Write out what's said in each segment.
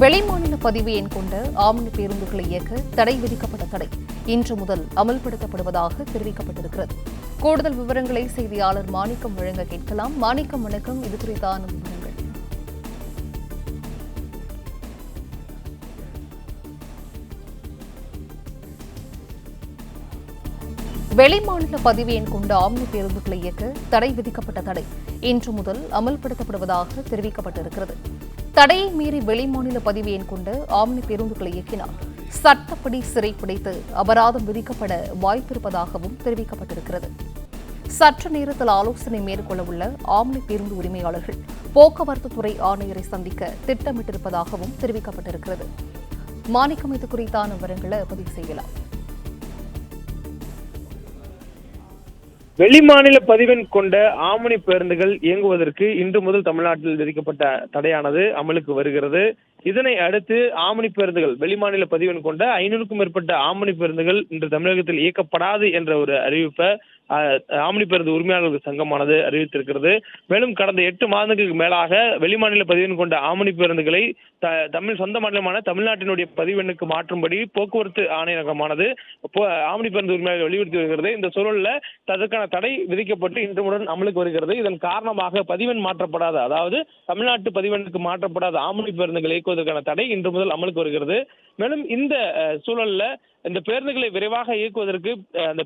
வெளிமாநில பதிவு எண் கொண்ட ஆம்னி பேருந்துகளை இயக்க தடை விதிக்கப்பட்ட தடை இன்று முதல் அமல்படுத்தப்படுவதாக தெரிவிக்கப்பட்டிருக்கிறது. கூடுதல் விவரங்களை செய்தியாளர் மாணிக்கம் வழங்க கேட்கலாம். மாணிக்கம், வணக்கம். இது குறித்தான விவரங்கள். வெளிமாநில பதிவு எண் கொண்ட ஆம்னி பேருந்துகளை இயக்க தடை விதிக்கப்பட்ட தடை இன்று முதல் அமல்படுத்தப்படுவதாக தெரிவிக்கப்பட்டிருக்கிறது. தடையை மீறி வெளிமாநில பதிவு எண் கொண்ட ஆம்னி பேருந்துகளை இயக்கினால் சட்டப்படி சிறைப்பிடித்து அபராதம் விதிக்கப்பட வாய்ப்பிருப்பதாகவும் தெரிவிக்கப்பட்டிருக்கிறது. சற்று நேரத்தில் ஆலோசனை மேற்கொள்ள உள்ள ஆம்னி பேருந்து உரிமையாளர்கள் போக்குவரத்து துறை ஆணையரை சந்திக்க திட்டமிட்டிருப்பதாகவும் தெரிவிக்கப்பட்டிருக்கிறது. மாணிக்கம், இது குறித்தான விவரங்களை பதிவு செய்யலாம். வெளிமாநில பதிவெண் கொண்ட ஆம்னி பேருந்துகள் இயங்குவதற்கு இன்று முதல் தமிழ்நாட்டில் விதிக்கப்பட்ட தடையானது அமலுக்கு வருகிறது. இதனை அடுத்து ஆம்னி பேருந்துகள் வெளிமாநில பதிவெண் கொண்ட 500க்கும் மேற்பட்ட ஆம்னி பேருந்துகள் இன்று தமிழகத்தில் இயக்கப்படாது என்ற ஒரு அறிவிப்பை ஆம்னி பேருந்து உரிமையாளர்கள் சங்கமானது அறிவித்திருக்கிறது. மேலும் கடந்த 8 மாதங்களுக்கு மேலாக வெளிமாநில பதிவெண் கொண்ட ஆம்னி பேருந்துகளை சொந்த மாநிலமான தமிழ்நாட்டினுடைய பதிவெண்ணுக்கு மாற்றும்படி போக்குவரத்து ஆணையரகமானது ஆம்னி பேருந்து உரிமையாளர்கள் வலியுறுத்தி வருகிறது. இந்த சூழலில் அதற்கான தடை விதிக்கப்பட்டு இன்று முதல் அமலுக்கு வருகிறது. இதன் காரணமாக பதிவெண் மாற்றப்படாத, அதாவது தமிழ்நாட்டு பதிவெண்ணுக்கு மாற்றப்படாத ஆம்னி பேருந்துகளை இயக்குவதற்கான தடை இன்று முதல் அமலுக்கு வருகிறது. மேலும் இந்த சூழல்ல இந்த பேருந்துகளை விரைவாக இயக்குவதற்கு அந்த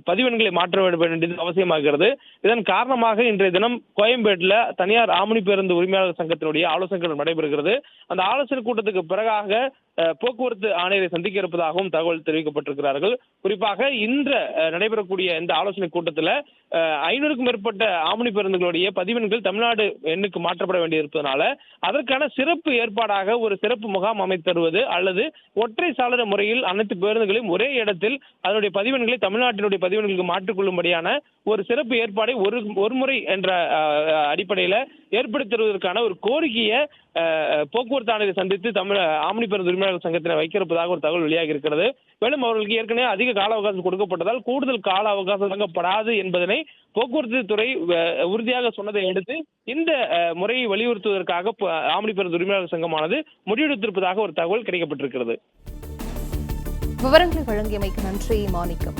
பதிவெண்களை மாற்ற வேண்டியது அவசியமாகிறது. இதன் காரணமாக இன்றைய தினம் கோயம்பேட்டில் தனியார் ஆம்னி பேருந்து உரிமையாளர் சங்கத்தினுடைய ஆலோசனை கூட்டம் நடைபெறுகிறது. அந்த ஆலோசனை கூட்டத்துக்கு பிறகாக போக்குவரத்து ஆணையரை சந்திக்க இருப்பதாகவும் தகவல் தெரிவிக்கப்பட்டிருக்கிறார்கள். குறிப்பாக இன்று நடைபெறக்கூடிய இந்த ஆலோசனை கூட்டத்தில் 500க்கும் மேற்பட்ட ஆம்னி பேருந்துகளுடைய பதிவெண்கள் தமிழ்நாடு எண்ணுக்கு மாற்றப்பட வேண்டியிருப்பதனால அதற்கான சிறப்பு ஏற்பாடாக ஒரு சிறப்பு முகாம் அமைத்து தருவது அல்லது ஒற்றை சாளர முறையில் அனைத்து பேருந்துகளையும் ஒரே இடத்தில் அதனுடைய பதிவெண்களை தமிழ்நாட்டினுடைய பதிவெண்களுக்கு மாற்றிக்கொள்ளும்படியான ஒரு சிறப்பு ஏற்பாடை ஒரு முறை என்ற அடிப்படையில் ஏற்படுத்தி தருவதற்கான ஒரு கோரிக்கையை போக்குவரத்து ஆணையரை சந்தித்து ஆம்னி பேருந்து உரிமையாளர் சங்கத்தினர் வைக்கிறப்பதாக ஒரு தகவல் வெளியாகி இருக்கிறது. மேலும் அவர்களுக்கு ஏற்கனவே அதிக கால அவகாசம் கொடுக்கப்பட்டதால் கூடுதல் கால அவகாசம் வழங்கப்படாது என்பதனை போக்குவரத்து துறை உறுதியாக சொன்னதை அடுத்து இந்த முறையை வலியுறுத்துவதற்காக ஆம்னி பேருந்து உரிமையாளர் சங்கமானது முடிவெடுத்திருப்பதாக ஒரு தகவல் கிடைக்கப்பட்டிருக்கிறது. விவரங்களை வழங்கியமைக்கு நன்றி மாணிக்கம்.